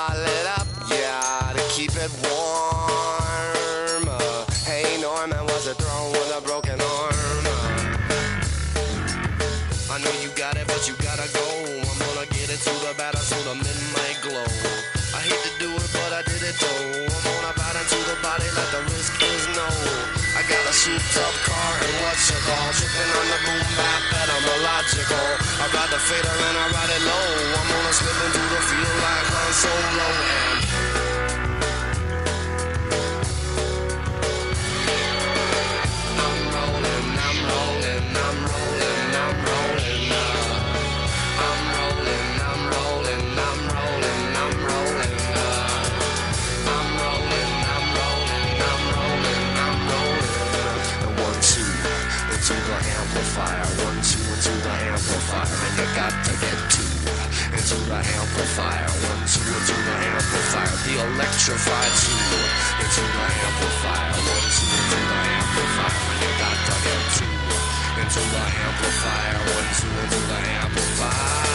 bottle it up, yeah, to keep it warm. Hey Norman, was it thrown with a broken arm? I know you got it, but you gotta go. I'm gonna get it to the batter so the midnight glow. I hate to do it, but I did it though. I'm gonna bite into the body like the risk is no. I got a souped up car and what's it called? Tripping on the boom bap, etymological. I ride the fader and I ride it low. I'm gonna slip into the field like Han Solo and I'm rolling, I'm rolling, I'm rolling, I'm rolling. I'm rolling, I'm rolling, I'm rolling, I'm rolling. I'm rolling, I'm rolling, I'm rolling, I'm rolling. And 1, 2 into the amplifier. 1, 2 into the amplifier. And you got to get 2 into the amplifier. 1, 2 into the amplifier. The electrified 2 into the amplifier. 1, 2 into the amplifier. And you got to get 2 into the amplifier. 1, 2 into the amplifier.